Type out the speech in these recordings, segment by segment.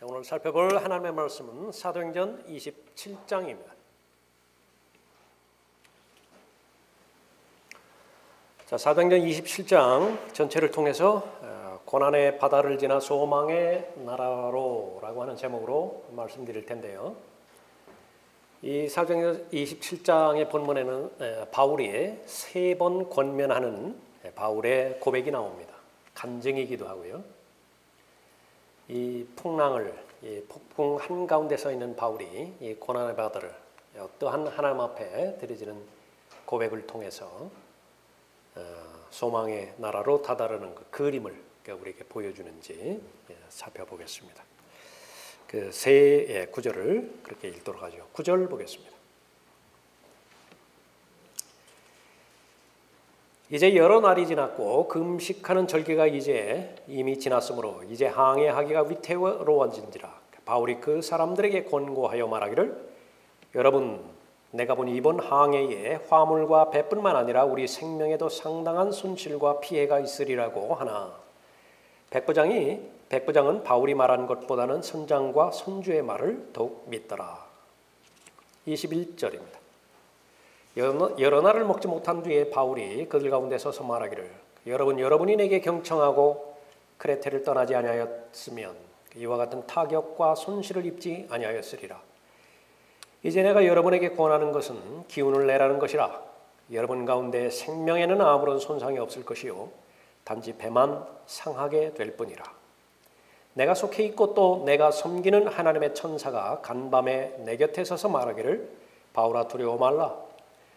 자, 오늘 살펴볼 하나님의 말씀은 사도행전 27장입니다. 자, 사도행전 27장 전체를 통해서 고난의 바다를 지나 소망의 나라로 라고 하는 제목으로 말씀드릴 텐데요. 이 사도행전 27장의 본문에는 바울이 3번 권면하는 바울의 고백이 나옵니다. 간증이기도 하고요. 이 풍랑을, 이 폭풍 한가운데 서 있는 바울이 이 고난의 바다를 어떠한 하나님 앞에 드려지는 고백을 통해서 소망의 나라로 다다르는 그 그림을 우리에게 보여주는지 살펴보겠습니다. 그 세 구절을 그렇게 읽도록 하죠. 9절 보겠습니다. 이제 여러 날이 지났고 금식하는 절기가 이제 이미 지났으므로 이제 항해하기가 위태로워진지라. 바울이 그 사람들에게 권고하여 말하기를, 여러분, 내가 보니 이번 항해에 화물과 배뿐만 아니라 우리 생명에도 상당한 손실과 피해가 있으리라고 하나, 백부장은 바울이 말한 것보다는 선장과 선주의 말을 더욱 믿더라. 21절입니다. 여러 날을 먹지 못한 뒤에 바울이 그들 가운데 서서 말하기를, 여러분이 내게 경청하고 크레테를 떠나지 아니하였으면 이와 같은 타격과 손실을 입지 아니하였으리라. 이제 내가 여러분에게 권하는 것은 기운을 내라는 것이라. 여러분 가운데 생명에는 아무런 손상이 없을 것이요 단지 배만 상하게 될 뿐이라. 내가 속해 있고 또 내가 섬기는 하나님의 천사가 간밤에 내 곁에 서서 말하기를, 바울아, 두려워 말라.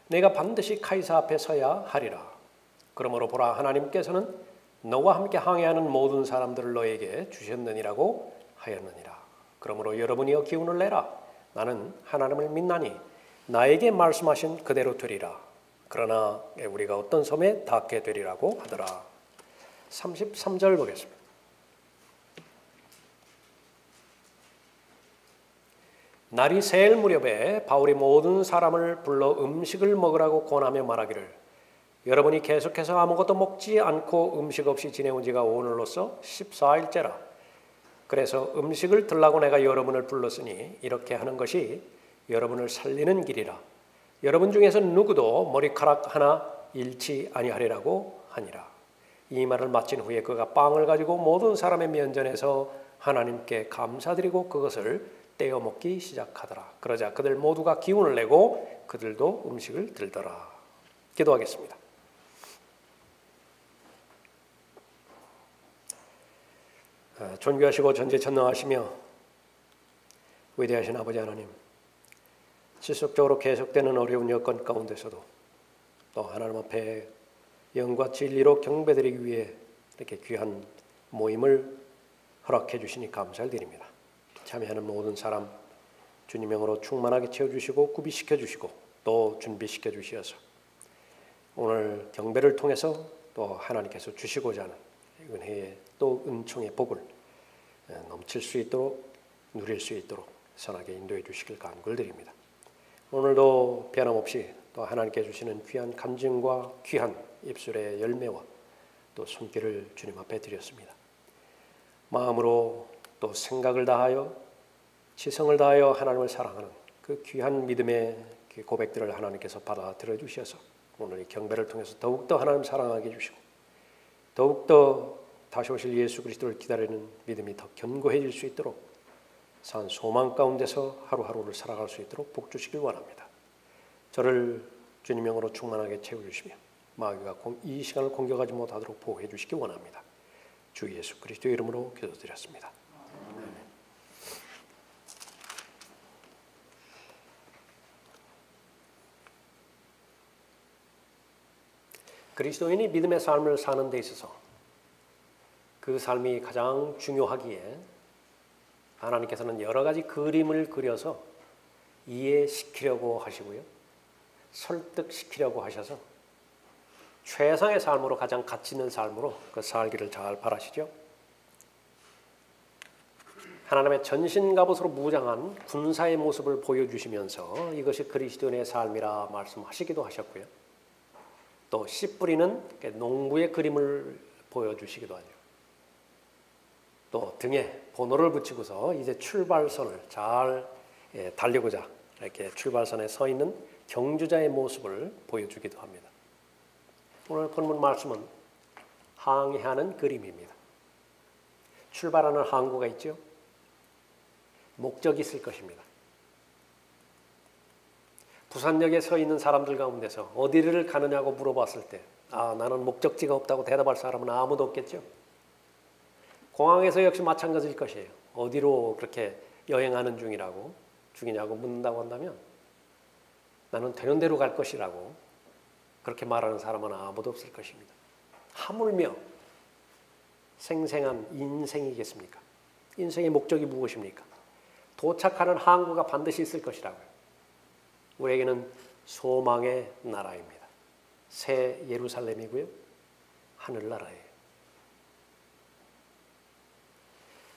내가 반드시 카이사 앞에 서야 하리라. 그러므로 보라, 하나님께서는 너와 함께 항해하는 모든 사람들을 너에게 주셨느니라고 하였느니라. 그러므로 여러분이여 기운을 내라. 나는 하나님을 믿나니 나에게 말씀하신 그대로 되리라. 그러나 우리가 어떤 섬에 닿게 되리라고 하더라. 33절 보겠습니다. 날이 새일 무렵에 바울이 모든 사람을 불러 음식을 먹으라고 권하며 말하기를, 여러분이 계속해서 아무것도 먹지 않고 음식 없이 지내온 지가 오늘로써 14일째라. 그래서 음식을 들라고 내가 여러분을 불렀으니 이렇게 하는 것이 여러분을 살리는 길이라. 여러분 중에서 누구도 머리카락 하나 잃지 아니하리라고 하니라. 이 말을 마친 후에 그가 빵을 가지고 모든 사람의 면전에서 하나님께 감사드리고 그것을 떼어 먹기 시작하더라. 그러자 그들 모두가 기운을 내고 그들도 음식을 들더라. 기도하겠습니다. 존귀하시고 전지전능하시며 위대하신 아버지 하나님, 지속적으로 계속되는 어려운 여건 가운데서도 또 하나님 앞에 영과 진리로 경배드리기 위해 이렇게 귀한 모임을 허락해 주시니 감사를 드립니다. 참여하는 모든 사람 주님 명으로 충만하게 채워주시고 구비시켜 주시고 또 준비시켜 주시어서 오늘 경배를 통해서 또 하나님께서 주시고자 하는 은혜의 또 은총의 복을 넘칠 수 있도록 누릴 수 있도록 선하게 인도해 주시길 간구를 드립니다. 오늘도 변함없이 또 하나님께 주시는 귀한 간증과 귀한 입술의 열매와 또 손길을 주님 앞에 드렸습니다. 마음으로 또 생각을 다하여 지성을 다하여 하나님을 사랑하는 그 귀한 믿음의 고백들을 하나님께서 받아들여 주셔서 오늘 이 경배를 통해서 더욱더 하나님 사랑하게 해주시고 더욱더 다시 오실 예수 그리스도를 기다리는 믿음이 더 견고해질 수 있도록 산 소망 가운데서 하루하루를 살아갈 수 있도록 복 주시길 원합니다. 저를 주님 명으로 충만하게 채워주시며 마귀가 이 시간을 공격하지 못하도록 보호해 주시기 원합니다. 주 예수 그리스도의 이름으로 기도드렸습니다. 그리스도인이 믿음의 삶을 사는 데 있어서 그 삶이 가장 중요하기에 하나님께서는 여러 가지 그림을 그려서 이해시키려고 하시고요. 설득시키려고 하셔서 최상의 삶으로 가장 가치 있는 삶으로 그 살기를 잘 바라시죠. 하나님의 전신갑옷으로 무장한 군사의 모습을 보여주시면서 이것이 그리스도인의 삶이라 말씀하시기도 하셨고요. 또 씨 뿌리는 농부의 그림을 보여주시기도 하죠. 또 등에 번호를 붙이고서 이제 출발선을 잘 달리고자 이렇게 출발선에 서 있는 경주자의 모습을 보여주기도 합니다. 오늘 본문 말씀은 항해하는 그림입니다. 출발하는 항구가 있죠. 목적이 있을 것입니다. 부산역에 서 있는 사람들 가운데서 어디를 가느냐고 물어봤을 때 나는 목적지가 없다고 대답할 사람은 아무도 없겠죠. 공항에서 역시 마찬가지일 것이에요. 어디로 그렇게 여행하는 중이냐고 묻는다고 한다면 나는 되는 대로 갈 것이라고 그렇게 말하는 사람은 아무도 없을 것입니다. 하물며 생생한 인생이겠습니까? 인생의 목적이 무엇입니까? 도착하는 항구가 반드시 있을 것이라고요. 우리에게는 소망의 나라입니다. 새 예루살렘이고요. 하늘나라예요.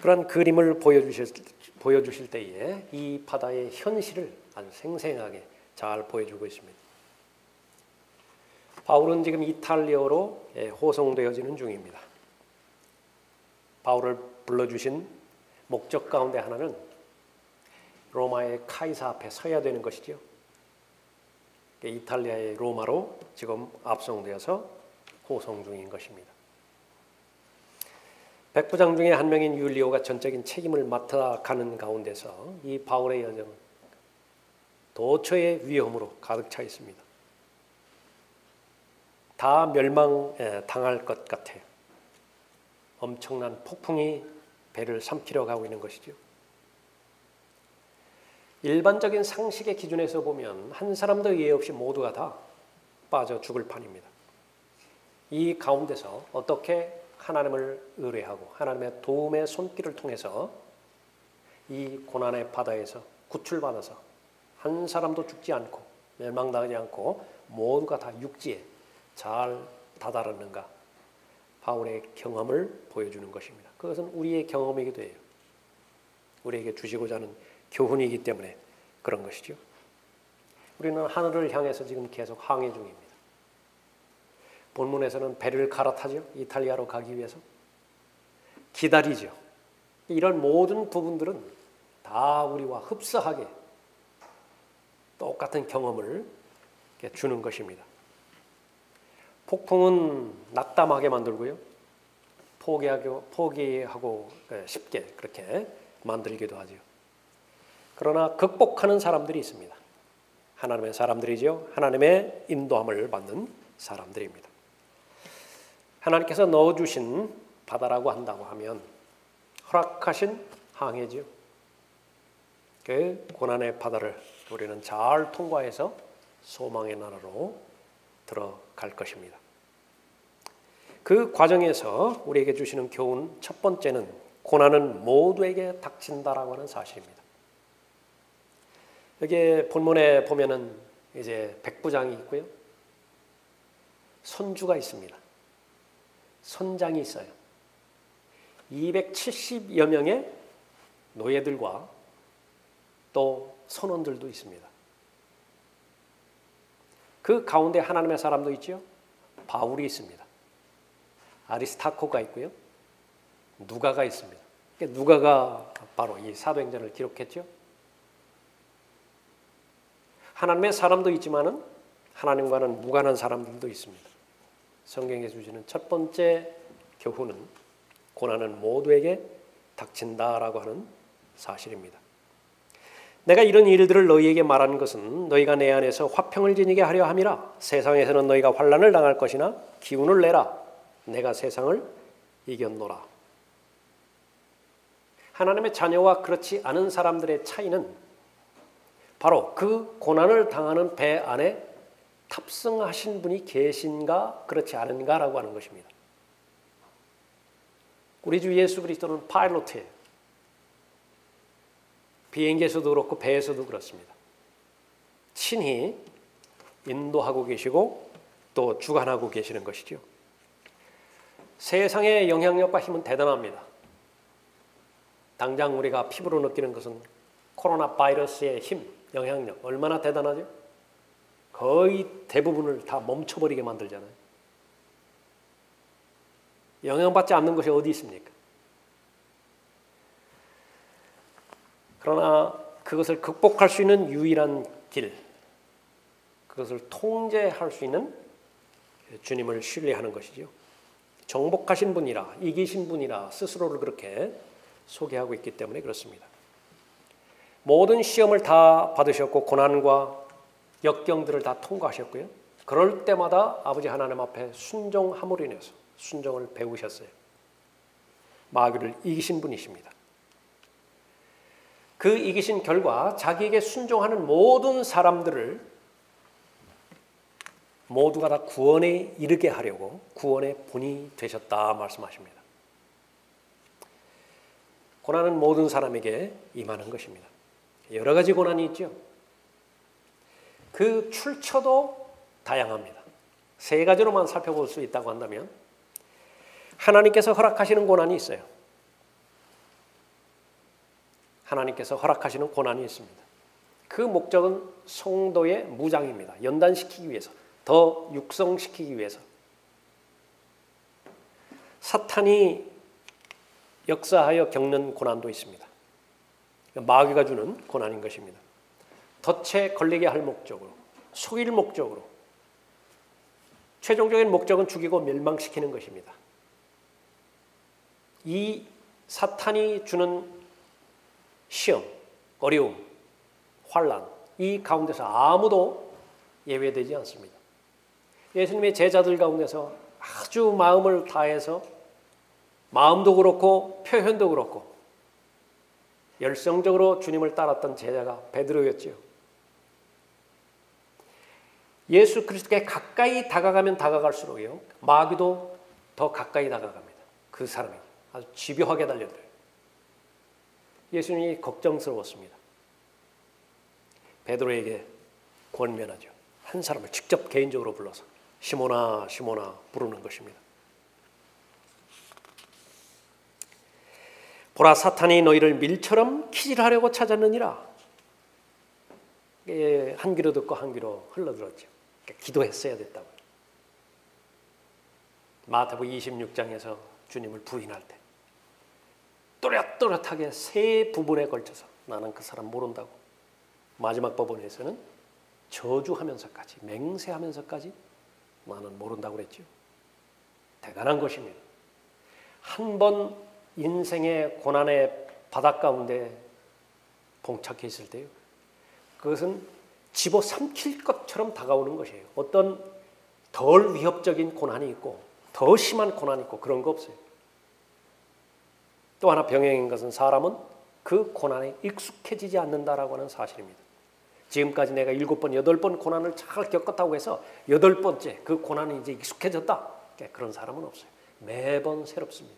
그런 그림을 보여주실 때에 이 바다의 현실을 아주 생생하게 잘 보여주고 있습니다. 바울은 지금 이탈리아로 호송되어지는 중입니다. 바울을 불러주신 목적 가운데 하나는 로마의 카이사 앞에 서야 되는 것이죠. 이탈리아의 로마로 지금 압송되어서 호송 중인 것입니다. 백부장 중에 한 명인 율리오가 전적인 책임을 맡아가는 가운데서 이 바울의 여정은 도처의 위험으로 가득 차 있습니다. 다 멸망당할 것 같아요. 엄청난 폭풍이 배를 삼키려 가고 있는 것이죠. 일반적인 상식의 기준에서 보면 한 사람도 예외 없이 모두가 다 빠져 죽을 판입니다. 이 가운데서 어떻게 하나님을 의뢰하고 하나님의 도움의 손길을 통해서 이 고난의 바다에서 구출받아서 한 사람도 죽지 않고 멸망당하지 않고 모두가 다 육지에 잘 다다랐는가? 바울의 경험을 보여주는 것입니다. 그것은 우리의 경험이기도 해요. 우리에게 주시고자 하는 교훈이기 때문에 그런 것이죠. 우리는 하늘을 향해서 지금 계속 항해 중입니다. 본문에서는 배를 갈아타죠. 이탈리아로 가기 위해서. 기다리죠. 이런 모든 부분들은 다 우리와 흡사하게 똑같은 경험을 주는 것입니다. 폭풍은 낙담하게 만들고요. 포기하고 쉽게 그렇게 만들기도 하죠. 그러나 극복하는 사람들이 있습니다. 하나님의 사람들이죠. 하나님의 인도함을 받는 사람들입니다. 하나님께서 넣어주신 바다라고 한다고 하면 허락하신 항해죠. 그 고난의 바다를 우리는 잘 통과해서 소망의 나라로 들어갈 것입니다. 그 과정에서 우리에게 주시는 교훈 첫 번째는 고난은 모두에게 닥친다라고 하는 사실입니다. 여기 본문에 보면은 이제 백부장이 있고요. 선주가 있습니다. 선장이 있어요. 270여 명의 노예들과 또 선원들도 있습니다. 그 가운데 하나님의 사람도 있죠. 바울이 있습니다. 아리스타코가 있고요. 누가가 있습니다. 누가가 바로 이 사도행전을 기록했죠. 하나님의 사람도 있지만은 하나님과는 무관한 사람들도 있습니다. 성경에 주시는 첫 번째 교훈은 고난은 모두에게 닥친다라고 하는 사실입니다. 내가 이런 일들을 너희에게 말하는 것은 너희가 내 안에서 화평을 지니게 하려 함이라. 세상에서는 너희가 환난을 당할 것이나 기운을 내라. 내가 세상을 이겼노라. 하나님의 자녀와 그렇지 않은 사람들의 차이는 바로 그 고난을 당하는 배 안에 탑승하신 분이 계신가 그렇지 않은가라고 하는 것입니다. 우리 주 예수 그리스도는 파일로트예요. 비행기에서도 그렇고 배에서도 그렇습니다. 친히 인도하고 계시고 또 주관하고 계시는 것이죠. 세상의 영향력과 힘은 대단합니다. 당장 우리가 피부로 느끼는 것은 코로나 바이러스의 힘, 영향력 얼마나 대단하죠? 거의 대부분을 다 멈춰버리게 만들잖아요. 영향받지 않는 것이 어디 있습니까? 그러나 그것을 극복할 수 있는 유일한 길, 그것을 통제할 수 있는 주님을 신뢰하는 것이죠. 정복하신 분이라, 이기신 분이라 스스로를 그렇게 소개하고 있기 때문에 그렇습니다. 모든 시험을 다 받으셨고 고난과 역경들을 다 통과하셨고요. 그럴 때마다 아버지 하나님 앞에 순종함으로 인해서 순종을 배우셨어요. 마귀를 이기신 분이십니다. 그 이기신 결과 자기에게 순종하는 모든 사람들을 모두가 다 구원에 이르게 하려고 구원의 분이 되셨다 말씀하십니다. 고난은 모든 사람에게 임하는 것입니다. 여러 가지 고난이 있죠. 그 출처도 다양합니다. 세 가지로만 살펴볼 수 있다고 한다면 하나님께서 허락하시는 고난이 있어요. 하나님께서 허락하시는 고난이 있습니다. 그 목적은 성도의 무장입니다. 연단시키기 위해서, 더 육성시키기 위해서. 사탄이 역사하여 겪는 고난도 있습니다. 마귀가 주는 고난인 것입니다. 덫에 걸리게 할 목적으로, 속일 목적으로, 최종적인 목적은 죽이고 멸망시키는 것입니다. 이 사탄이 주는 시험, 어려움, 환난, 이 가운데서 아무도 예외되지 않습니다. 예수님의 제자들 가운데서 아주 마음을 다해서 마음도 그렇고 표현도 그렇고 열성적으로 주님을 따랐던 제자가 베드로였지요. 예수 그리스도께 가까이 다가가면 다가갈수록요, 마귀도 더 가까이 다가갑니다. 그 사람이 아주 집요하게 달려들어요. 예수님이 걱정스러웠습니다. 베드로에게 권면하죠. 한 사람을 직접 개인적으로 불러서 시몬아 시몬아 부르는 것입니다. 보라, 사탄이 너희를 밀처럼 키질하려고 찾았느니라. 한 귀로 듣고 한 귀로 흘러들었죠. 기도했어야 됐다고. 마태복음 26장에서 주님을 부인할 때 또렷또렷하게 세 부분에 걸쳐서 나는 그 사람 모른다고, 마지막 법원에서는 저주하면서까지, 맹세하면서까지 나는 모른다고 그랬죠. 대단한 것입니다. 한 번 인생의 고난의 바닥 가운데 봉착해 있을 때요, 그것은 집어삼킬 것처럼 다가오는 것이에요. 어떤 덜 위협적인 고난이 있고 더 심한 고난이 있고 그런 거 없어요. 또 하나 병행인 것은 사람은 그 고난에 익숙해지지 않는다라고 하는 사실입니다. 지금까지 내가 7번, 8번 고난을 잘 겪었다고 해서 8번째 그 고난이 이제 익숙해졌다, 그런 사람은 없어요. 매번 새롭습니다.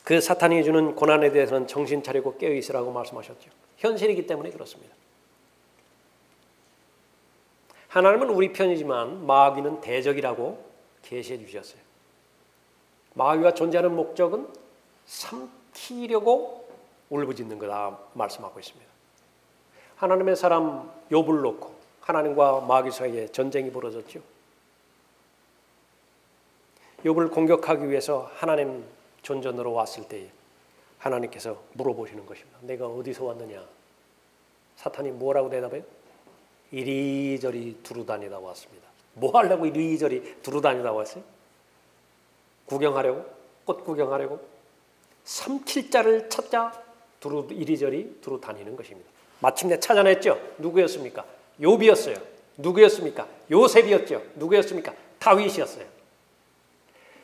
그 사탄이 주는 고난에 대해서는 정신 차리고 깨어 있으라고 말씀하셨죠. 현실이기 때문에 그렇습니다. 하나님은 우리 편이지만 마귀는 대적이라고 계시해 주셨어요. 마귀가 존재하는 목적은 삼키려고 울부짖는 거다 말씀하고 있습니다. 하나님의 사람 욥을 놓고 하나님과 마귀 사이에 전쟁이 벌어졌죠. 욥을 공격하기 위해서 하나님 존전으로 왔을 때에 하나님께서 물어보시는 것입니다. 내가 어디서 왔느냐? 사탄이 뭐라고 대답해요? 이리저리 두루다니다 왔습니다. 뭐 하려고 이리저리 두루다니다 왔어요? 구경하려고? 꽃 구경하려고? 삼킬 자를 찾자 이리저리 두루다니는 것입니다. 마침내 찾아냈죠. 누구였습니까? 욥이었어요. 누구였습니까? 요셉이었죠. 누구였습니까? 다윗이었어요.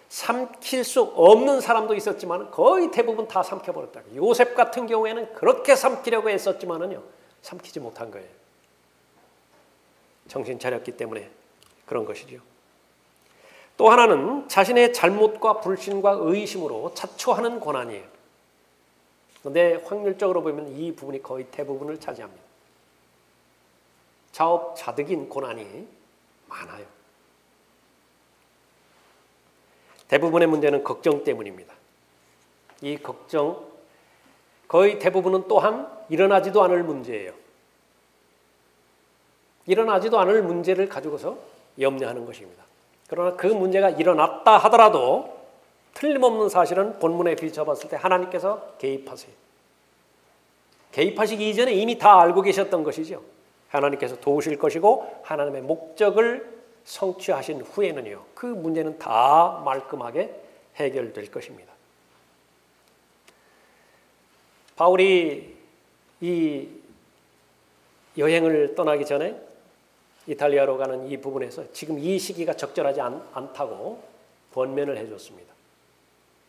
삼킬 수 없는 사람도 있었지만 거의 대부분 다 삼켜버렸다. 요셉 같은 경우에는 그렇게 삼키려고 했었지만은요, 삼키지 못한 거예요. 정신 차렸기 때문에 그런 것이죠. 또 하나는 자신의 잘못과 불신과 의심으로 자초하는 고난이에요. 그런데 확률적으로 보면 이 부분이 거의 대부분을 차지합니다. 자업자득인 고난이 많아요. 대부분의 문제는 걱정 때문입니다. 이 걱정, 거의 대부분은 또한 일어나지도 않을 문제예요. 일어나지도 않을 문제를 가지고서 염려하는 것입니다. 그러나 그 문제가 일어났다 하더라도 틀림없는 사실은 본문에 비춰봤을 때 하나님께서 개입하세요. 개입하시기 이전에 이미 다 알고 계셨던 것이죠. 하나님께서 도우실 것이고 하나님의 목적을 성취하신 후에는요, 그 문제는 다 말끔하게 해결될 것입니다. 바울이 이 여행을 떠나기 전에 이탈리아로 가는 이 부분에서 지금 이 시기가 적절하지 않다고 권면을 해줬습니다.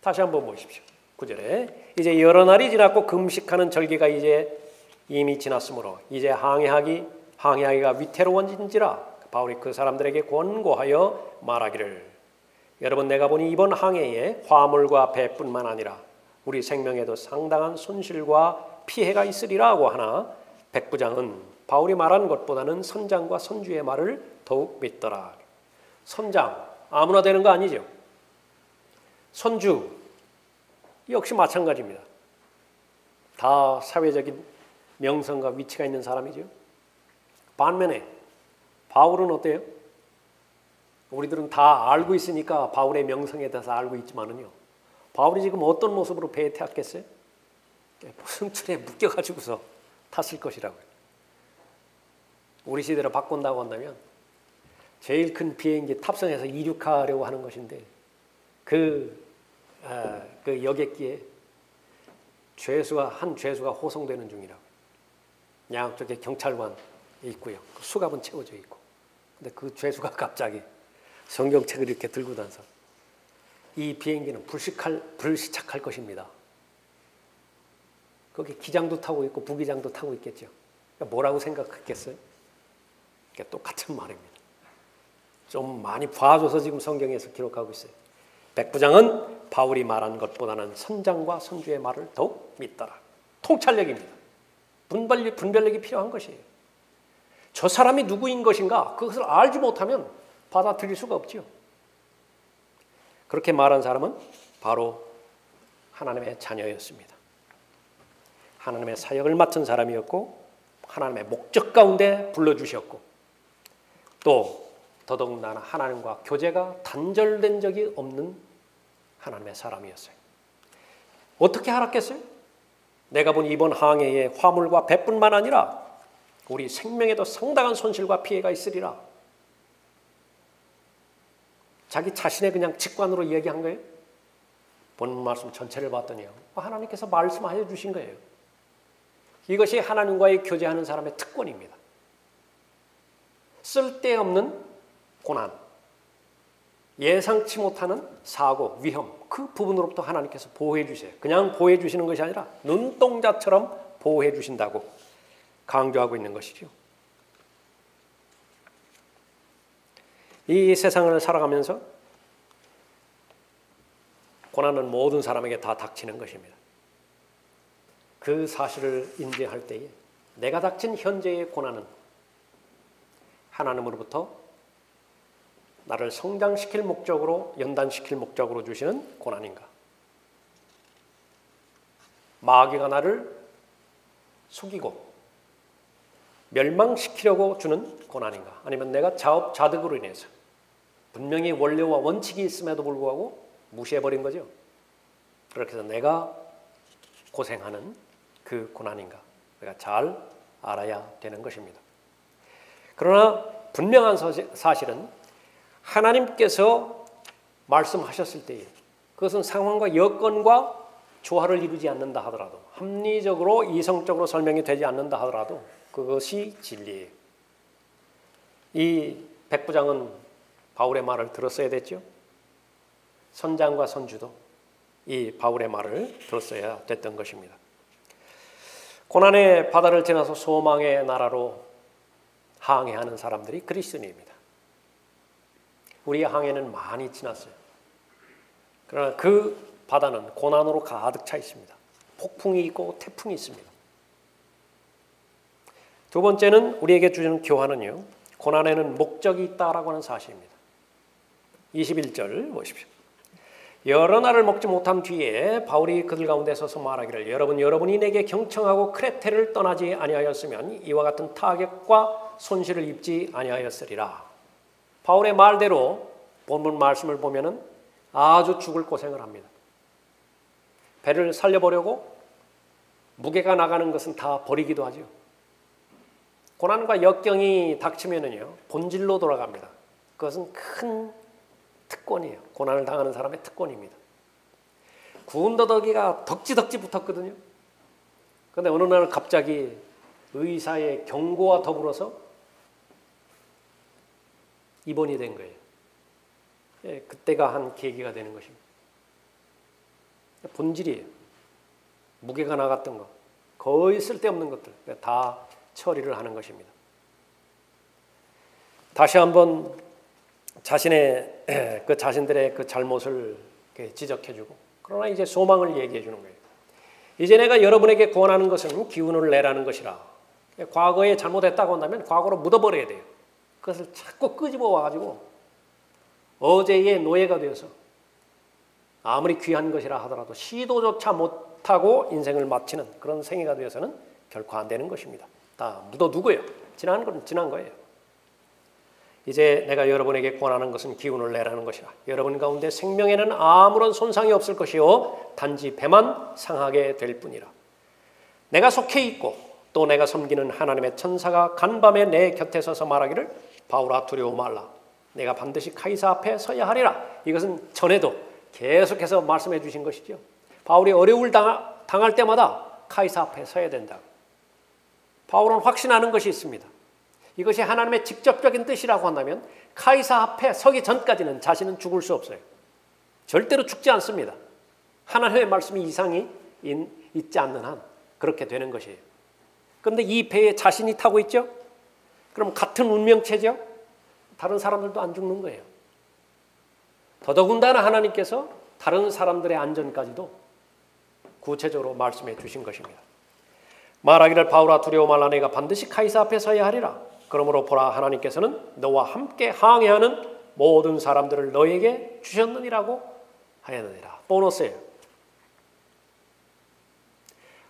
다시 한번 보십시오. 9절에 이제 여러 날이 지났고 금식하는 절기가 이제 이미 지났으므로 이제 항해하기가 위태로워진지라 바울이 그 사람들에게 권고하여 말하기를 여러분 내가 보니 이번 항해에 화물과 배뿐만 아니라 우리 생명에도 상당한 손실과 피해가 있으리라고 하나 백부장은 바울이 말한 것보다는 선장과 선주의 말을 더욱 믿더라. 선장 아무나 되는 거 아니죠. 선주 역시 마찬가지입니다. 다 사회적인 명성과 위치가 있는 사람이죠. 반면에 바울은 어때요? 우리들은 다 알고 있으니까 바울의 명성에 대해서 알고 있지만은요. 바울이 지금 어떤 모습으로 배에 탔겠어요? 승줄에 묶여가지고서 탔을 것이라고요. 우리 시대로 바꾼다고 한다면 제일 큰 비행기 탑승해서 이륙하려고 하는 것인데 그 여객기에 한 죄수가 호송되는 중이라고. 양쪽에 경찰관이 있고요. 그 수갑은 채워져 있고. 근데 그 죄수가 갑자기 성경책을 이렇게 들고 다녀서 이 비행기는 불시착할 것입니다. 거기 기장도 타고 있고 부기장도 타고 있겠죠. 그러니까 뭐라고 생각했겠어요? 그러니까 똑같은 말입니다. 좀 많이 봐줘서 지금 성경에서 기록하고 있어요. 백부장은 바울이 말한 것보다는 선장과 선주의 말을 더욱 믿더라. 통찰력입니다. 분별력이 필요한 것이에요. 저 사람이 누구인 것인가 그것을 알지 못하면 받아들일 수가 없죠. 그렇게 말한 사람은 바로 하나님의 자녀였습니다. 하나님의 사역을 맡은 사람이었고 하나님의 목적 가운데 불러주셨고 또 더더군다나 하나님과 교제가 단절된 적이 없는 하나님의 사람이었어요. 어떻게 알았겠어요? 내가 본 이번 항해에 화물과 배뿐만 아니라 우리 생명에도 상당한 손실과 피해가 있으리라. 자기 자신의 그냥 직관으로 이야기한 거예요. 본문 말씀 전체를 봤더니요. 하나님께서 말씀하여 주신 거예요. 이것이 하나님과의 교제하는 사람의 특권입니다. 쓸데없는 고난, 예상치 못하는 사고, 위험 그 부분으로부터 하나님께서 보호해 주세요. 그냥 보호해 주시는 것이 아니라 눈동자처럼 보호해 주신다고 강조하고 있는 것이죠. 이 세상을 살아가면서 고난은 모든 사람에게 다 닥치는 것입니다. 그 사실을 인지할 때에 내가 닥친 현재의 고난은 하나님으로부터 나를 성장시킬 목적으로 연단시킬 목적으로 주시는 고난인가? 마귀가 나를 속이고 멸망시키려고 주는 고난인가? 아니면 내가 자업자득으로 인해서 분명히 원리와 원칙이 있음에도 불구하고 무시해버린 거죠. 그렇게 해서 내가 고생하는 그 고난인가? 우리가 잘 알아야 되는 것입니다. 그러나 분명한 사실은 하나님께서 말씀하셨을 때에 그것은 상황과 여건과 조화를 이루지 않는다 하더라도 합리적으로 이성적으로 설명이 되지 않는다 하더라도 그것이 진리예요. 이 백부장은 바울의 말을 들었어야 됐죠. 선장과 선주도 이 바울의 말을 들었어야 됐던 것입니다. 고난의 바다를 지나서 소망의 나라로 항해하는 사람들이 그리스도인입니다. 우리의 항해는 많이 지났어요. 그러나 그 바다는 고난으로 가득 차 있습니다. 폭풍이 있고 태풍이 있습니다. 두 번째는 우리에게 주는 교훈은요. 고난에는 목적이 있다라고 하는 사실입니다. 21절 보십시오. 여러 날을 먹지 못한 뒤에 바울이 그들 가운데 서서 말하기를 여러분이 내게 경청하고 크레테를 떠나지 아니하였으면 이와 같은 타격과 손실을 입지 아니하였으리라. 바울의 말대로 본문 말씀을 보면은 아주 죽을 고생을 합니다. 배를 살려보려고 무게가 나가는 것은 다 버리기도 하죠. 고난과 역경이 닥치면은요, 본질로 돌아갑니다. 그것은 큰 특권이에요. 고난을 당하는 사람의 특권입니다. 구운 더덕이가 덕지덕지 붙었거든요. 그런데 어느 날 갑자기 의사의 경고와 더불어서 입원이 된 거예요. 예, 그때가 한 계기가 되는 것입니다. 본질이에요. 무게가 나갔던 것, 거의 쓸데없는 것들 다 처리를 하는 것입니다. 다시 한번 자신들의 그 잘못을 지적해주고, 그러나 이제 소망을 얘기해 주는 거예요. 이제 내가 여러분에게 권하는 것은 기운을 내라는 것이라. 과거에 잘못했다고 한다면 과거로 묻어버려야 돼요. 그것을 자꾸 끄집어 와가지고 어제의 노예가 되어서 아무리 귀한 것이라 하더라도 시도조차 못하고 인생을 마치는 그런 생애가 되어서는 결코 안 되는 것입니다. 다 묻어두고요. 지난 건 지난 거예요. 이제 내가 여러분에게 권하는 것은 기운을 내라는 것이라. 여러분 가운데 생명에는 아무런 손상이 없을 것이요 단지 배만 상하게 될 뿐이라. 내가 속해 있고 또 내가 섬기는 하나님의 천사가 간밤에 내 곁에 서서 말하기를 바울아 두려워 말라. 내가 반드시 카이사 앞에 서야 하리라. 이것은 전에도 계속해서 말씀해 주신 것이죠. 바울이 어려움을 당할 때마다 카이사 앞에 서야 된다. 바울은 확신하는 것이 있습니다. 이것이 하나님의 직접적인 뜻이라고 한다면 카이사 앞에 서기 전까지는 자신은 죽을 수 없어요. 절대로 죽지 않습니다. 하나님의 말씀이 이상이 있지 않는 한 그렇게 되는 것이에요. 그런데 이 배에 자신이 타고 있죠? 그럼 같은 운명체죠? 다른 사람들도 안 죽는 거예요. 더더군다나 하나님께서 다른 사람들의 안전까지도 구체적으로 말씀해 주신 것입니다. 말하기를 바울아 두려워 말라. 내가 반드시 카이사 앞에 서야 하리라. 그러므로 보라 하나님께서는 너와 함께 항해하는 모든 사람들을 너에게 주셨느니라고 하였느니라. 보너스예요.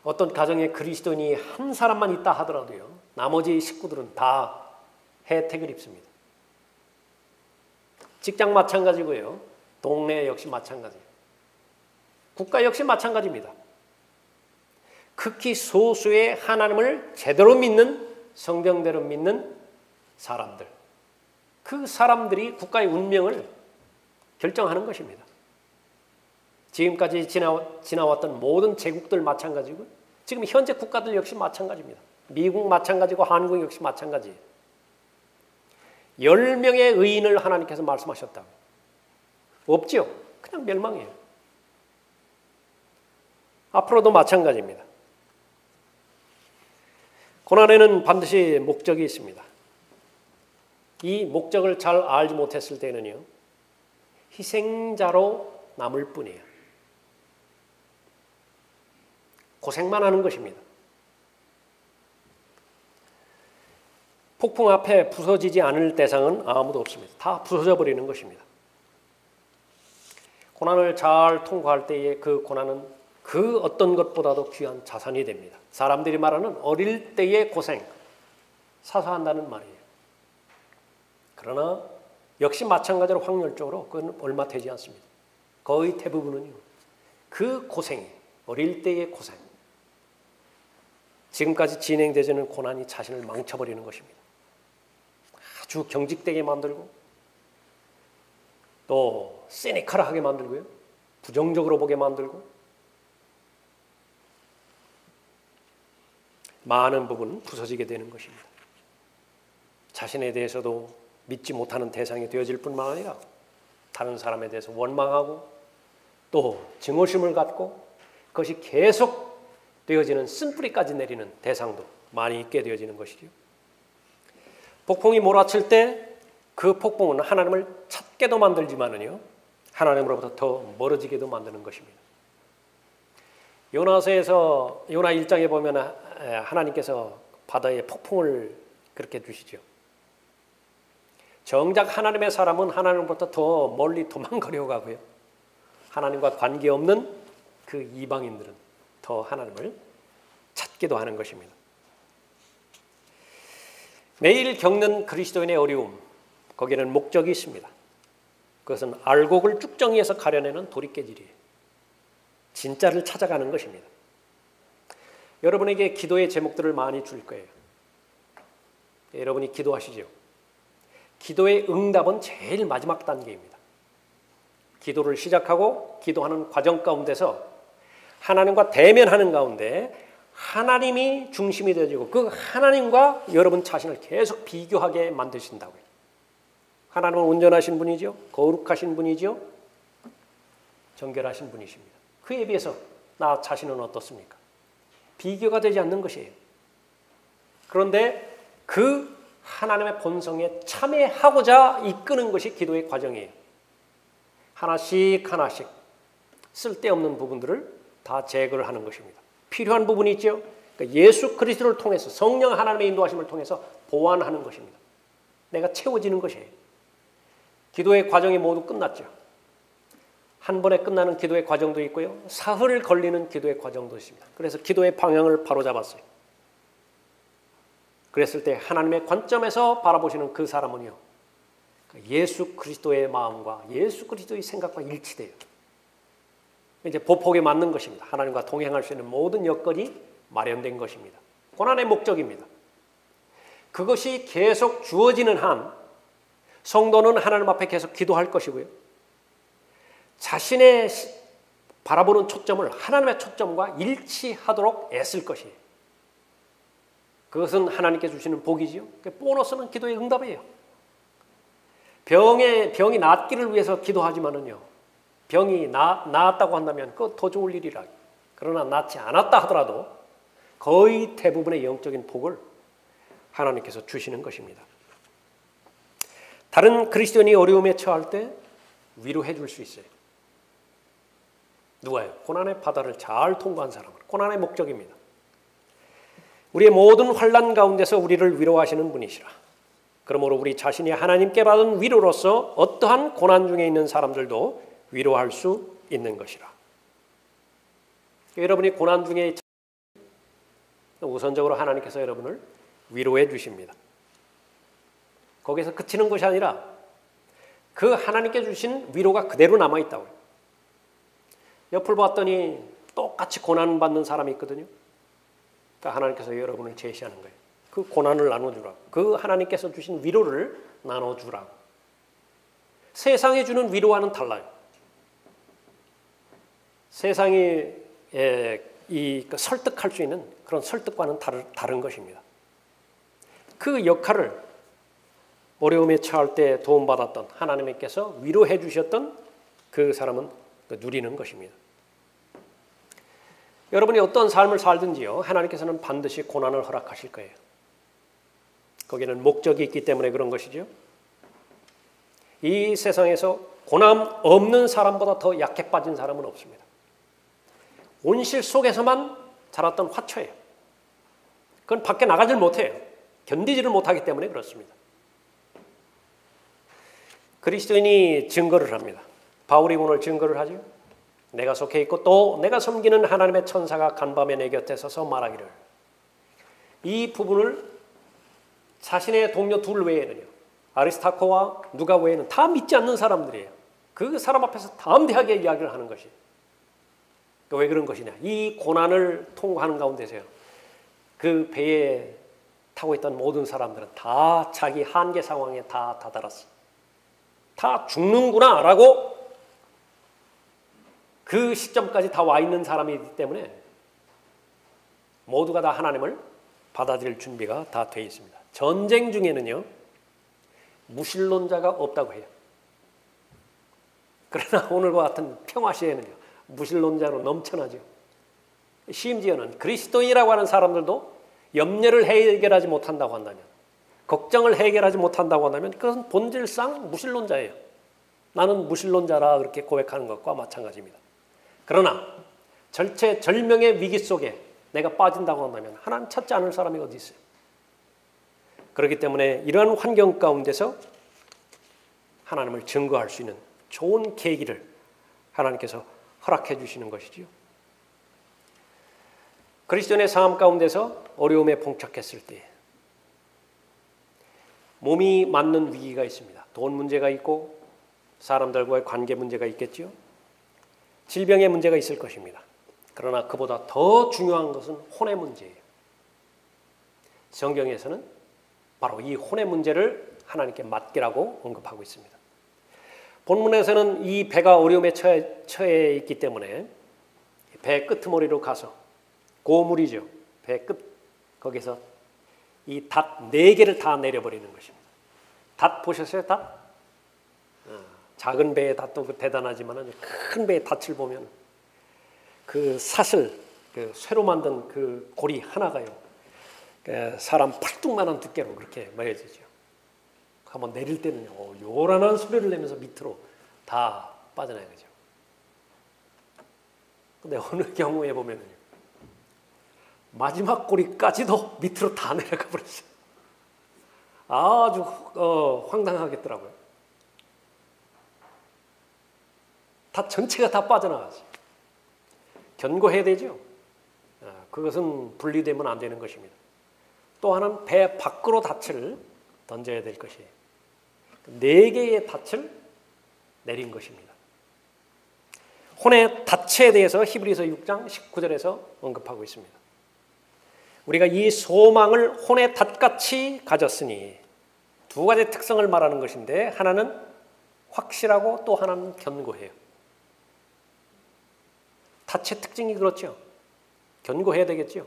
어떤 가정에 그리스도인이 한 사람만 있다 하더라도요, 나머지 식구들은 다 혜택을 입습니다. 직장 마찬가지고요, 동네 역시 마찬가지예요. 국가 역시 마찬가지입니다. 극히 소수의 하나님을 제대로 믿는, 성경대로 믿는 사람들, 그 사람들이 국가의 운명을 결정하는 것입니다. 지금까지 지나왔던 모든 제국들 마찬가지고 지금 현재 국가들 역시 마찬가지입니다. 미국 마찬가지고 한국 역시 마찬가지예요. 10명의 의인을 하나님께서 말씀하셨다. 없지요. 그냥 멸망이에요. 앞으로도 마찬가지입니다. 고난에는 반드시 목적이 있습니다. 이 목적을 잘 알지 못했을 때는요, 희생자로 남을 뿐이에요. 고생만 하는 것입니다. 폭풍 앞에 부서지지 않을 대상은 아무도 없습니다. 다 부서져 버리는 것입니다. 고난을 잘 통과할 때의 그 고난은 그 어떤 것보다도 귀한 자산이 됩니다. 사람들이 말하는 어릴 때의 고생, 사소한다는 말이에요. 그러나 역시 마찬가지로 확률적으로 그건 얼마 되지 않습니다. 거의 대부분은요, 그 고생이, 어릴 때의 고생, 지금까지 진행되지는 고난이 자신을 망쳐버리는 것입니다. 아주 경직되게 만들고 또 시니컬하게 만들고요, 부정적으로 보게 만들고 많은 부분 부서지게 되는 것입니다. 자신에 대해서도 믿지 못하는 대상이 되어질 뿐만 아니라 다른 사람에 대해서 원망하고 또 증오심을 갖고 그것이 계속 되어지는 쓴뿌리까지 내리는 대상도 많이 있게 되어지는 것이죠. 폭풍이 몰아칠 때 그 폭풍은 하나님을 찾게도 만들지만은요, 하나님으로부터 더 멀어지게도 만드는 것입니다. 요나서에서 요나 1장에 보면 하나님께서 바다에 폭풍을 그렇게 주시죠. 정작 하나님의 사람은 하나님으로부터 더 멀리 도망가려고 가고요, 하나님과 관계없는 그 이방인들은 더 하나님을 찾기도 하는 것입니다. 매일 겪는 그리스도인의 어려움, 거기에는 목적이 있습니다. 그것은 알곡을 쭉 정리해서 가려내는 도리깨질이에요. 진짜를 찾아가는 것입니다. 여러분에게 기도의 제목들을 많이 줄 거예요. 여러분이 기도하시죠. 기도의 응답은 제일 마지막 단계입니다. 기도를 시작하고 기도하는 과정 가운데서 하나님과 대면하는 가운데 하나님이 중심이 되어지고 그 하나님과 여러분 자신을 계속 비교하게 만드신다고요. 하나님은 온전하신 분이죠. 거룩하신 분이죠. 정결하신 분이십니다. 그에 비해서 나 자신은 어떻습니까? 비교가 되지 않는 것이에요. 그런데 그 하나님의 본성에 참여하고자 이끄는 것이 기도의 과정이에요. 하나씩 하나씩 쓸데없는 부분들을 다 제거를 하는 것입니다. 필요한 부분이 있죠. 그러니까 예수 그리스도를 통해서 성령 하나님의 인도하심을 통해서 보완하는 것입니다. 내가 채워지는 것이에요. 기도의 과정이 모두 끝났죠. 한 번에 끝나는 기도의 과정도 있고요. 사흘 걸리는 기도의 과정도 있습니다. 그래서 기도의 방향을 바로잡았어요. 그랬을 때 하나님의 관점에서 바라보시는 그 사람은요, 예수 그리스도의 마음과 예수 그리스도의 생각과 일치돼요. 이제 보폭에 맞는 것입니다. 하나님과 동행할 수 있는 모든 여건이 마련된 것입니다. 고난의 목적입니다. 그것이 계속 주어지는 한 성도는 하나님 앞에 계속 기도할 것이고요. 자신의 바라보는 초점을 하나님의 초점과 일치하도록 애쓸 것이에요. 그것은 하나님께 주시는 복이지요. 보너스는 기도의 응답이에요. 병이 낫기를 위해서 기도하지만은요, 병이 나았다고 한다면 그거 더 좋을 일이라. 그러나 낫지 않았다 하더라도 거의 대부분의 영적인 복을 하나님께서 주시는 것입니다. 다른 그리스도인이 어려움에 처할 때 위로해 줄 수 있어요. 누가요? 고난의 바다를 잘 통과한 사람은 고난의 목적입니다. 우리의 모든 환난 가운데서 우리를 위로하시는 분이시라. 그러므로 우리 자신이 하나님께 받은 위로로서 어떠한 고난 중에 있는 사람들도 위로할 수 있는 것이라. 여러분이 고난 중에 우선적으로 하나님께서 여러분을 위로해 주십니다. 거기서 그치는 것이 아니라 그 하나님께 주신 위로가 그대로 남아있다고요. 옆을 봤더니 똑같이 고난받는 사람이 있거든요. 그러니까 하나님께서 여러분을 제시하는 거예요. 그 고난을 나눠주라고. 그 하나님께서 주신 위로를 나눠주라고. 세상이 주는 위로와는 달라요. 세상이 설득할 수 있는 그런 설득과는 다른 것입니다. 그 역할을 어려움에 처할 때 도움받았던 하나님께서 위로해 주셨던 그 사람은 누리는 것입니다. 여러분이 어떤 삶을 살든지요, 하나님께서는 반드시 고난을 허락하실 거예요. 거기는 목적이 있기 때문에 그런 것이죠. 이 세상에서 고난 없는 사람보다 더 약해 빠진 사람은 없습니다. 온실 속에서만 자랐던 화초예요. 그건 밖에 나가질 못해요. 견디지를 못하기 때문에 그렇습니다. 그리스도인이 증거를 합니다. 바울이 오늘 증거를 하죠. 내가 속해 있고 또 내가 섬기는 하나님의 천사가 간밤에 내 곁에 서서 말하기를. 이 부분을 자신의 동료 둘 외에는요, 아리스타코와 누가 외에는 다 믿지 않는 사람들이에요. 그 사람 앞에서 담대하게 이야기를 하는 것이. 왜 그런 것이냐. 이 고난을 통과하는 가운데서요, 그 배에 타고 있던 모든 사람들은 다 자기 한계 상황에 다 다다랐어. 다 죽는구나 라고 그 시점까지 다 와 있는 사람이기 때문에 모두가 다 하나님을 받아들일 준비가 다 되어 있습니다. 전쟁 중에는요, 무신론자가 없다고 해요. 그러나 오늘과 같은 평화 시에는요, 무신론자로 넘쳐나죠. 심지어는 그리스도인이라고 하는 사람들도 염려를 해결하지 못한다고 한다면, 걱정을 해결하지 못한다고 한다면 그것은 본질상 무신론자예요. 나는 무신론자라 그렇게 고백하는 것과 마찬가지입니다. 그러나 절체절명의 위기 속에 내가 빠진다고 한다면 하나님 찾지 않을 사람이 어디 있어요? 그렇기 때문에 이러한 환경 가운데서 하나님을 증거할 수 있는 좋은 계기를 하나님께서 허락해 주시는 것이지요. 그리스도인의 삶 가운데서 어려움에 봉착했을 때 몸이 맞는 위기가 있습니다. 돈 문제가 있고 사람들과의 관계 문제가 있겠지요. 질병의 문제가 있을 것입니다. 그러나 그보다 더 중요한 것은 혼의 문제예요. 성경에서는 바로 이 혼의 문제를 하나님께 맡기라고 언급하고 있습니다. 본문에서는 이 배가 어려움에 처해 있기 때문에 배 끄트머리로 가서 고물이죠. 배 끝 거기서 이 닷 4개를 다 내려버리는 것입니다. 닷 보셨어요? 닷? 작은 배의 닷도 대단하지만 큰 배의 닷을 보면 그 사슬, 그 쇠로 만든 그 고리 하나가요. 사람 팔뚝만한 두께로 그렇게 매어지죠. 한번 내릴 때는요, 요란한 소리를 내면서 밑으로 다 빠져나가죠. 근데 어느 경우에 보면은요, 마지막 고리까지도 밑으로 다 내려가 버렸어요. 아주 황당하겠더라고요. 다 전체가 다 빠져나가지. 견고해야 되죠. 그것은 분리되면 안 되는 것입니다. 또 하나는 배 밖으로 닻을 던져야 될 것이에요. 4개의 닻을 내린 것입니다. 혼의 닻에 대해서 히브리서 6장 19절에서 언급하고 있습니다. 우리가 이 소망을 혼의 닷같이 가졌으니 두 가지 특성을 말하는 것인데 하나는 확실하고 또 하나는 견고해요. 닷의 특징이 그렇죠. 견고해야 되겠죠.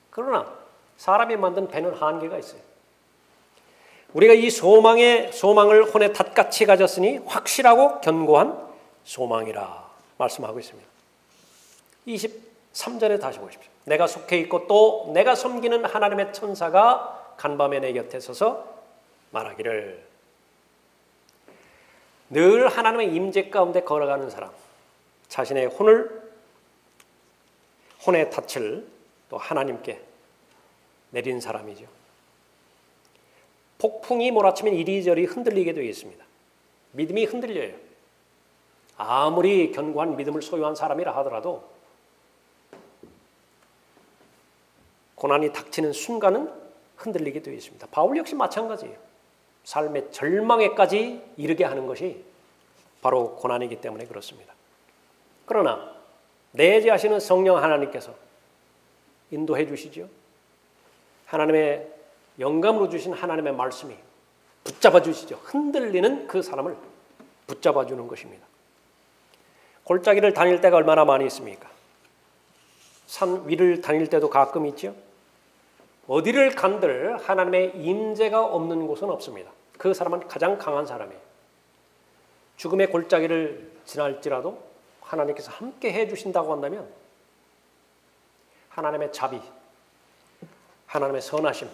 그러나 사람이 만든 배는 한계가 있어요. 우리가 이 소망을 혼의 닷같이 가졌으니 확실하고 견고한 소망이라 말씀하고 있습니다. 23절에 다시 보십시오. 내가 속해 있고 또 내가 섬기는 하나님의 천사가 간밤에 내 곁에 서서 말하기를. 늘 하나님의 임재 가운데 걸어가는 사람, 자신의 혼의 닻을 또 하나님께 내린 사람이죠. 폭풍이 몰아치면 이리저리 흔들리게 되어 있습니다. 믿음이 흔들려요. 아무리 견고한 믿음을 소유한 사람이라 하더라도 고난이 닥치는 순간은 흔들리게 되어 있습니다. 바울 역시 마찬가지예요. 삶의 절망에까지 이르게 하는 것이 바로 고난이기 때문에 그렇습니다. 그러나 내재하시는 성령 하나님께서 인도해 주시죠. 하나님의 영감으로 주신 하나님의 말씀이 붙잡아 주시죠. 흔들리는 그 사람을 붙잡아 주는 것입니다. 골짜기를 다닐 때가 얼마나 많이 있습니까? 산 위를 다닐 때도 가끔 있죠. 어디를 간들 하나님의 임재가 없는 곳은 없습니다. 그 사람은 가장 강한 사람이에요. 죽음의 골짜기를 지날지라도 하나님께서 함께 해주신다고 한다면 하나님의 자비, 하나님의 선하심,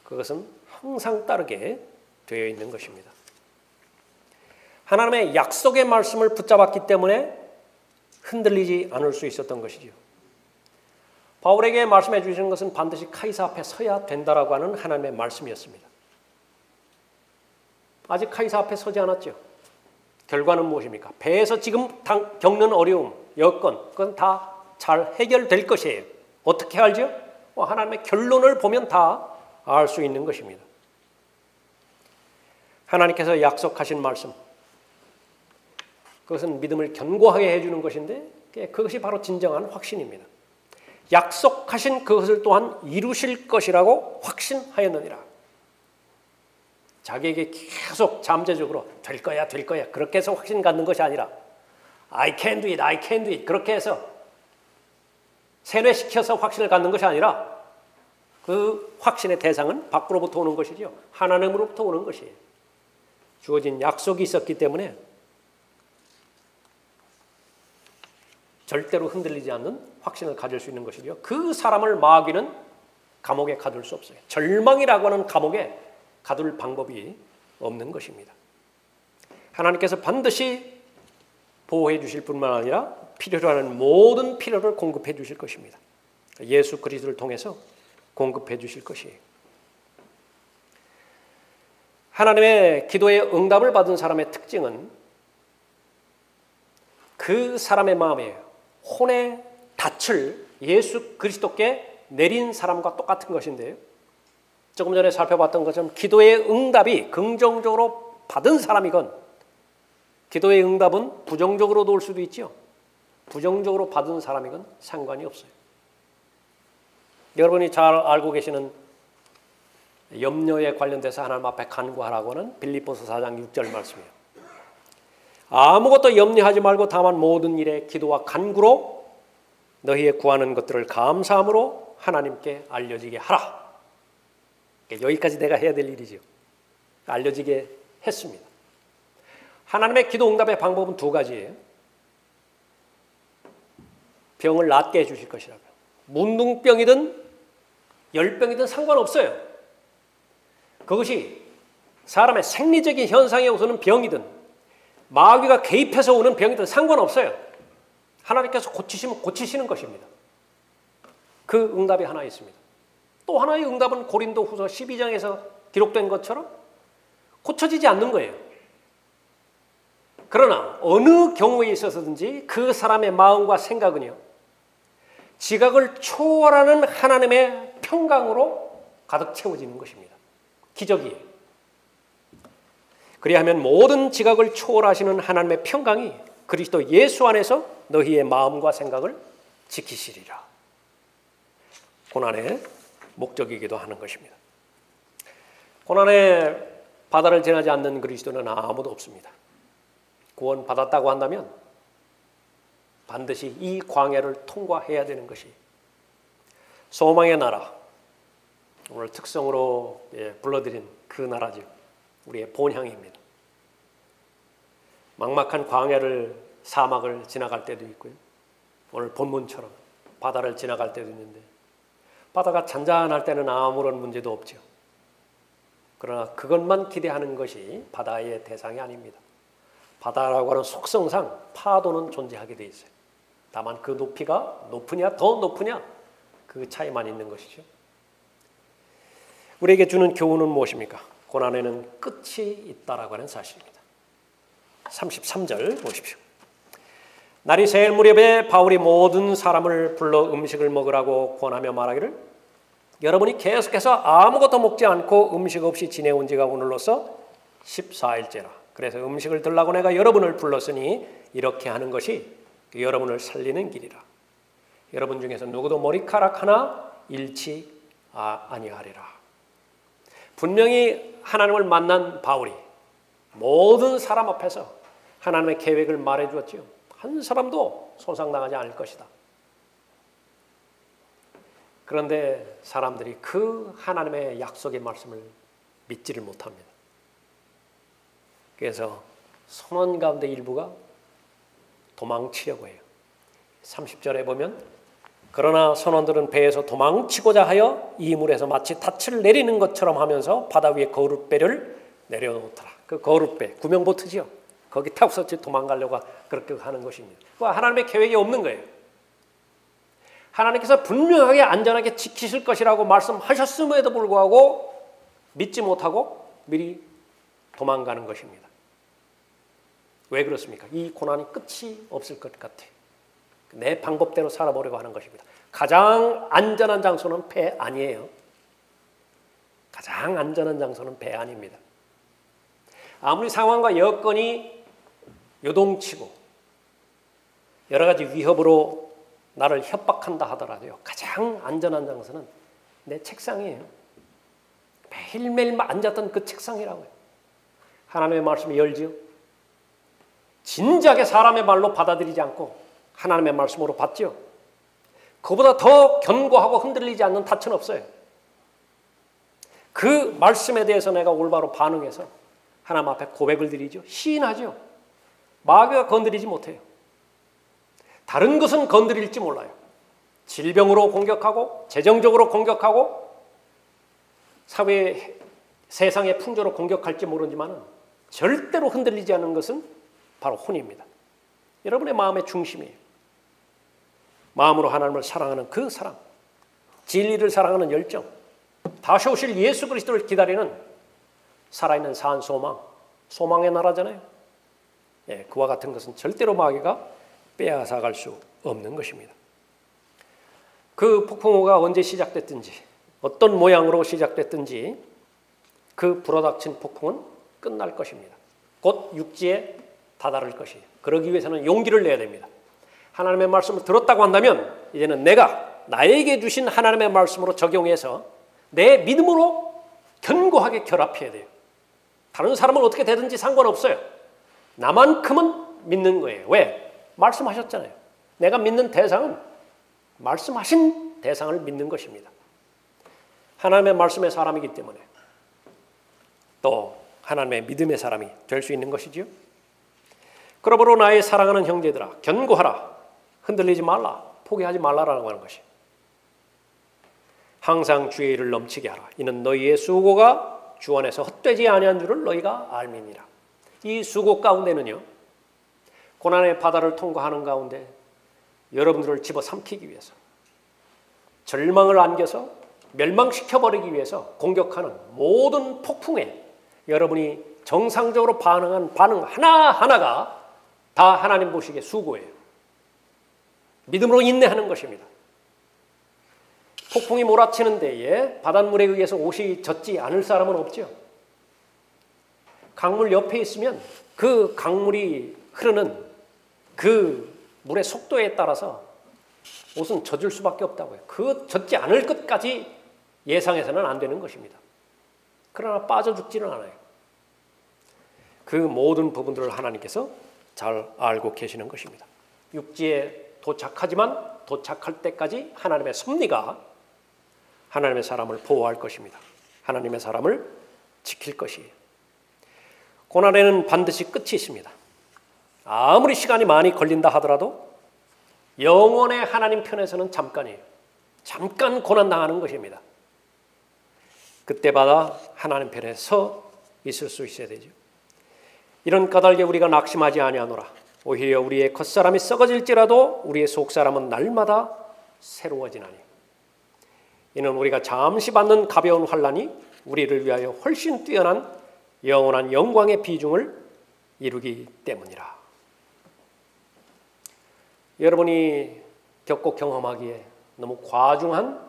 그것은 항상 따르게 되어 있는 것입니다. 하나님의 약속의 말씀을 붙잡았기 때문에 흔들리지 않을 수 있었던 것이지요. 바울에게 말씀해 주시는 것은 반드시 카이사 앞에 서야 된다라고 하는 하나님의 말씀이었습니다. 아직 카이사 앞에 서지 않았죠. 결과는 무엇입니까? 배에서 지금 겪는 어려움, 여건, 그건 다 잘 해결될 것이에요. 어떻게 알죠? 하나님의 결론을 보면 다 알 수 있는 것입니다. 하나님께서 약속하신 말씀, 그것은 믿음을 견고하게 해주는 것인데 그것이 바로 진정한 확신입니다. 약속하신 그것을 또한 이루실 것이라고 확신하였느니라. 자기에게 계속 잠재적으로 될 거야 그렇게 해서 확신 갖는 것이 아니라 I can do it 그렇게 해서 세뇌시켜서 확신을 갖는 것이 아니라 그 확신의 대상은 밖으로부터 오는 것이죠. 하나님으로부터 오는 것이에요. 주어진 약속이 있었기 때문에 절대로 흔들리지 않는 확신을 가질 수 있는 것이죠. 그 사람을 마귀는 감옥에 가둘 수 없어요. 절망이라고 하는 감옥에 가둘 방법이 없는 것입니다. 하나님께서 반드시 보호해 주실 뿐만 아니라 필요로 하는 모든 필요를 공급해 주실 것입니다. 예수 그리스도를 통해서 공급해 주실 것이에요. 하나님의 기도의 응답을 받은 사람의 특징은 그 사람의 마음에 혼의 닻을 예수 그리스도께 내린 사람과 똑같은 것인데요. 조금 전에 살펴봤던 것처럼 기도의 응답이 긍정적으로 받은 사람이건 기도의 응답은 부정적으로도 올 수도 있죠. 부정적으로 받은 사람이건 상관이 없어요. 여러분이 잘 알고 계시는 염려에 관련돼서 하나님 앞에 간구하라고 하는 빌립보서 4장 6절 말씀이에요. 아무것도 염려하지 말고 다만 모든 일에 기도와 간구로 너희의 구하는 것들을 감사함으로 하나님께 알려지게 하라. 여기까지 내가 해야 될 일이죠. 알려지게 했습니다. 하나님의 기도 응답의 방법은 두 가지예요. 병을 낫게 해주실 것이라고요. 문둥병이든 열병이든 상관없어요. 그것이 사람의 생리적인 현상에 우선은 병이든 마귀가 개입해서 오는 병이든 상관없어요. 하나님께서 고치시면 고치시는 것입니다. 그 응답이 하나 있습니다. 또 하나의 응답은 고린도후서 12장에서 기록된 것처럼 고쳐지지 않는 거예요. 그러나 어느 경우에 있어서든지 그 사람의 마음과 생각은요, 지각을 초월하는 하나님의 평강으로 가득 채워지는 것입니다. 기적이에요. 그리하면 모든 지각을 초월하시는 하나님의 평강이 그리스도 예수 안에서 너희의 마음과 생각을 지키시리라. 고난의 목적이기도 하는 것입니다. 고난의 바다를 지나지 않는 그리스도는 아무도 없습니다. 구원 받았다고 한다면 반드시 이 광야를 통과해야 되는 것이 소망의 나라, 오늘 특성으로 불러드린 그 나라죠. 우리의 본향입니다. 막막한 광야를, 사막을 지나갈 때도 있고요. 오늘 본문처럼 바다를 지나갈 때도 있는데 바다가 잔잔할 때는 아무런 문제도 없죠. 그러나 그것만 기대하는 것이 바다의 대상이 아닙니다. 바다라고 하는 속성상 파도는 존재하게 돼 있어요. 다만 그 높이가 높으냐 더 높으냐 그 차이만 있는 것이죠. 우리에게 주는 교훈은 무엇입니까? 고난에는 끝이 있다라고 하는 사실입니다. 33절 보십시오. 날이 새일 무렵에 바울이 모든 사람을 불러 음식을 먹으라고 권하며 말하기를 여러분이 계속해서 아무것도 먹지 않고 음식 없이 지내온 지가 오늘로서 14일째라. 그래서 음식을 들라고 내가 여러분을 불렀으니 이렇게 하는 것이 여러분을 살리는 길이라. 여러분 중에서 누구도 머리카락 하나 잃지 아니하리라. 분명히 하나님을 만난 바울이 모든 사람 앞에서 하나님의 계획을 말해 주었지요. 한 사람도 손상당하지 않을 것이다. 그런데 사람들이 그 하나님의 약속의 말씀을 믿지를 못합니다. 그래서 선원 가운데 일부가 도망치려고 해요. 30절에 보면 그러나 선원들은 배에서 도망치고자 하여 이물에서 마치 닻을 내리는 것처럼 하면서 바다 위에 거룻배를 내려놓더라. 그 거룻배, 구명보트지요. 거기 타고서 도망가려고 그렇게 하는 것입니다. 하나님의 계획이 없는 거예요. 하나님께서 분명하게 안전하게 지키실 것이라고 말씀하셨음에도 불구하고 믿지 못하고 미리 도망가는 것입니다. 왜 그렇습니까? 이 고난이 끝이 없을 것 같아요. 내 방법대로 살아보려고 하는 것입니다. 가장 안전한 장소는 배 아니에요. 가장 안전한 장소는 배 아닙니다. 아무리 상황과 여건이 요동치고 여러 가지 위협으로 나를 협박한다 하더라도요. 가장 안전한 장소는 내 책상이에요. 매일매일 앉았던 그 책상이라고요. 하나님의 말씀이 열지요. 진지하게 사람의 말로 받아들이지 않고 하나님의 말씀으로 받지요. 그보다 더 견고하고 흔들리지 않는 닻은 없어요. 그 말씀에 대해서 내가 올바로 반응해서 하나님 앞에 고백을 드리죠. 시인하죠. 마귀가 건드리지 못해요. 다른 것은 건드릴지 몰라요. 질병으로 공격하고 재정적으로 공격하고 사회 세상의 풍조로 공격할지 모르지만 절대로 흔들리지 않는 것은 바로 혼입니다. 여러분의 마음의 중심이에요. 마음으로 하나님을 사랑하는 그 사랑, 진리를 사랑하는 열정, 다시 오실 예수 그리스도를 기다리는 살아있는 산 소망, 소망의 나라잖아요. 그와 같은 것은 절대로 마귀가 빼앗아갈 수 없는 것입니다. 그 폭풍우가 언제 시작됐든지 어떤 모양으로 시작됐든지 그 불어닥친 폭풍은 끝날 것입니다. 곧 육지에 다다를 것이에요. 그러기 위해서는 용기를 내야 됩니다. 하나님의 말씀을 들었다고 한다면 이제는 내가 나에게 주신 하나님의 말씀으로 적용해서 내 믿음으로 견고하게 결합해야 돼요. 다른 사람은 어떻게 되든지 상관없어요. 나만큼은 믿는 거예요. 왜? 말씀하셨잖아요. 내가 믿는 대상은 말씀하신 대상을 믿는 것입니다. 하나님의 말씀의 사람이기 때문에 또 하나님의 믿음의 사람이 될 수 있는 것이지요. 그러므로 나의 사랑하는 형제들아, 견고하라. 흔들리지 말라. 포기하지 말라라고 하는 것이. 항상 주의 일을 넘치게 하라. 이는 너희의 수고가 주 안에서 헛되지 아니한 줄을 너희가 알미니라. 이 수고 가운데는요, 고난의 바다를 통과하는 가운데 여러분들을 집어삼키기 위해서, 절망을 안겨서 멸망시켜버리기 위해서 공격하는 모든 폭풍에 여러분이 정상적으로 반응한 반응 하나하나가 다 하나님 보시기에 수고예요. 믿음으로 인내하는 것입니다. 폭풍이 몰아치는 데에 바닷물에 의해서 옷이 젖지 않을 사람은 없죠. 강물 옆에 있으면 그 강물이 흐르는 그 물의 속도에 따라서 옷은 젖을 수밖에 없다고요. 그 젖지 않을 것까지 예상해서는 안 되는 것입니다. 그러나 빠져 죽지는 않아요. 그 모든 부분들을 하나님께서 잘 알고 계시는 것입니다. 육지에 도착하지만 도착할 때까지 하나님의 섭리가 하나님의 사람을 보호할 것입니다. 하나님의 사람을 지킬 것이에요. 고난에는 반드시 끝이 있습니다. 아무리 시간이 많이 걸린다 하더라도 영원의 하나님 편에서는 잠깐이에요. 잠깐 고난당하는 것입니다. 그때마다 하나님 편에 서 있을 수 있어야 되죠. 이런 까닭에 우리가 낙심하지 아니하노라. 오히려 우리의 겉사람이 썩어질지라도 우리의 속사람은 날마다 새로워지나니. 이는 우리가 잠시 받는 가벼운 환난이 우리를 위하여 훨씬 뛰어난 영원한 영광의 비중을 이루기 때문이라. 여러분이 겪고 경험하기에 너무 과중한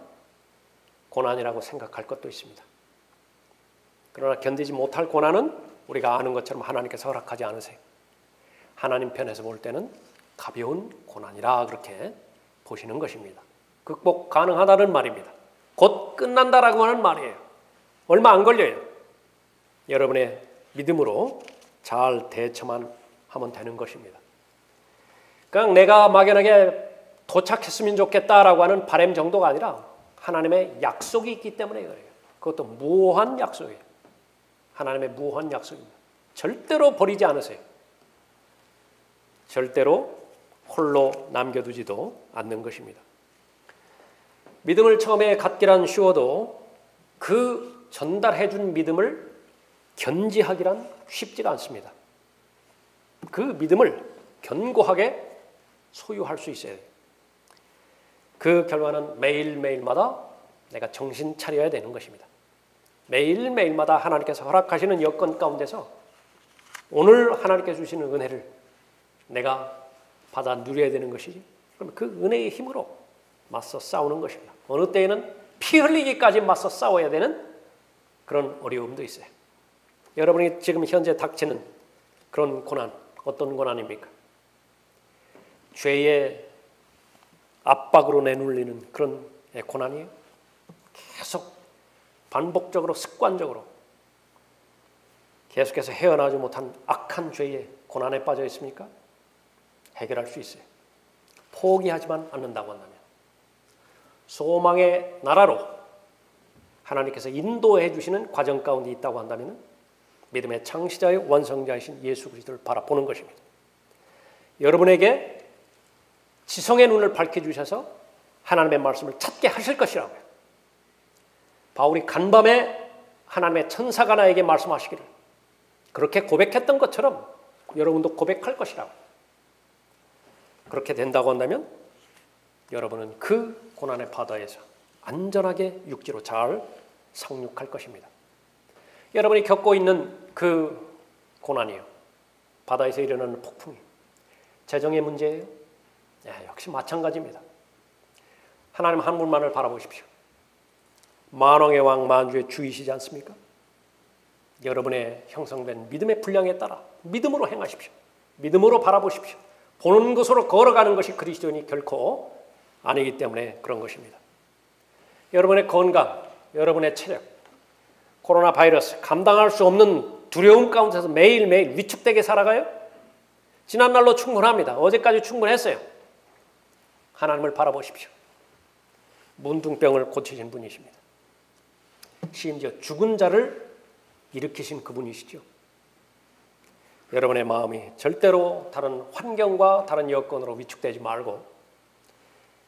고난이라고 생각할 것도 있습니다. 그러나 견디지 못할 고난은 우리가 아는 것처럼 하나님께서 허락하지 않으세요. 하나님 편에서 볼 때는 가벼운 고난이라 그렇게 보시는 것입니다. 극복 가능하다는 말입니다. 곧 끝난다라고 하는 말이에요. 얼마 안 걸려요. 여러분의 믿음으로 잘 대처만 하면 되는 것입니다. 그냥 내가 막연하게 도착했으면 좋겠다라고 하는 바람 정도가 아니라 하나님의 약속이 있기 때문에 그래요. 그것도 무한 약속이에요. 하나님의 무한 약속입니다. 절대로 버리지 않으세요. 절대로 홀로 남겨두지도 않는 것입니다. 믿음을 처음에 갖기란 쉬워도 그 전달해 준 믿음을 견지하기란 쉽지가 않습니다. 그 믿음을 견고하게 소유할 수 있어야 돼요. 그 결과는 매일매일마다 내가 정신 차려야 되는 것입니다. 매일매일마다 하나님께서 허락하시는 여건 가운데서 오늘 하나님께서 주시는 은혜를 내가 받아 누려야 되는 것이지. 그럼 그 은혜의 힘으로 맞서 싸우는 것입니다. 어느 때에는 피 흘리기까지 맞서 싸워야 되는 그런 어려움도 있어요. 여러분이 지금 현재 닥치는 그런 고난, 어떤 고난입니까? 죄의 압박으로 내눌리는 그런 고난이에요. 계속 반복적으로 습관적으로 계속해서 헤어나오지 못한 악한 죄의 고난에 빠져 있습니까? 해결할 수 있어요. 포기하지만 않는다고 한다면. 소망의 나라로 하나님께서 인도해 주시는 과정 가운데 있다고 한다면 믿음의 창시자의 완성자이신 예수 그리스도를 바라보는 것입니다. 여러분에게 지성의 눈을 밝혀주셔서 하나님의 말씀을 찾게 하실 것이라고요. 바울이 간밤에 하나님의 천사가 나에게 말씀하시기를 그렇게 고백했던 것처럼 여러분도 고백할 것이라고. 그렇게 된다고 한다면 여러분은 그 고난의 바다에서 안전하게 육지로 잘 상륙할 것입니다. 여러분이 겪고 있는 그 고난이요, 바다에서 일어나는 폭풍이 재정의 문제예요? 역시 마찬가지입니다. 하나님 한 분만을 바라보십시오. 만왕의 왕 만주의 주이시지 않습니까? 여러분의 형성된 믿음의 분량에 따라 믿음으로 행하십시오. 믿음으로 바라보십시오. 보는 것으로 걸어가는 것이 그리스도인이 결코 아니기 때문에 그런 것입니다. 여러분의 건강, 여러분의 체력, 코로나 바이러스 감당할 수 없는 두려움 가운데서 매일매일 위축되게 살아가요? 지난날로 충분합니다. 어제까지 충분했어요. 하나님을 바라보십시오. 문둥병을 고치신 분이십니다. 심지어 죽은 자를 일으키신 그분이시죠. 여러분의 마음이 절대로 다른 환경과 다른 여건으로 위축되지 말고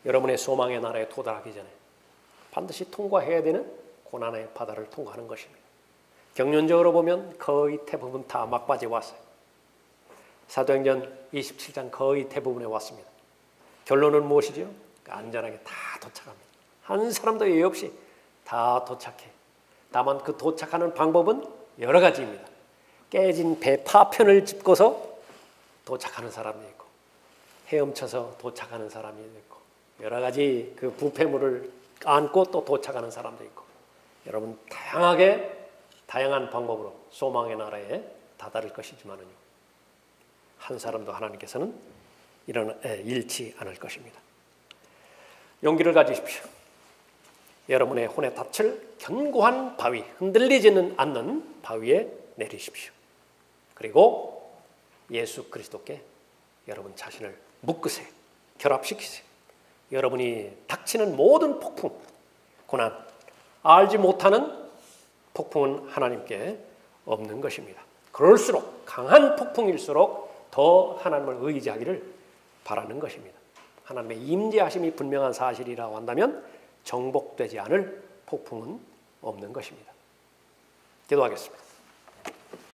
여러분의 소망의 나라에 도달하기 전에 반드시 통과해야 되는 고난의 바다를 통과하는 것입니다. 경륜적으로 보면 거의 대부분 다 막바지에 왔어요. 사도행전 27장 거의 대부분에 왔습니다. 결론은 무엇이죠? 안전하게 다 도착합니다. 한 사람도 예외 없이 다 도착해. 다만 그 도착하는 방법은 여러 가지입니다. 깨진 배 파편을 짚고서 도착하는 사람이 있고 헤엄쳐서 도착하는 사람이 있고 여러 가지 그 부패물을 안고 또 도착하는 사람도 있고 여러분 다양한 방법으로 소망의 나라에 다다를 것이지만은요 한 사람도 하나님께서는 잃지 않을 것입니다. 용기를 가지십시오. 여러분의 혼에 닿칠 견고한 바위, 흔들리지는 않는 바위에 내리십시오. 그리고 예수 그리스도께 여러분 자신을 묶으세요. 결합시키세요. 여러분이 닥치는 모든 폭풍, 고난, 알지 못하는 폭풍은 하나님께 없는 것입니다. 그럴수록 강한 폭풍일수록 더 하나님을 의지하기를 바라는 것입니다. 하나님의 임재하심이 분명한 사실이라고 한다면 정복되지 않을 폭풍은 없는 것입니다. 기도하겠습니다.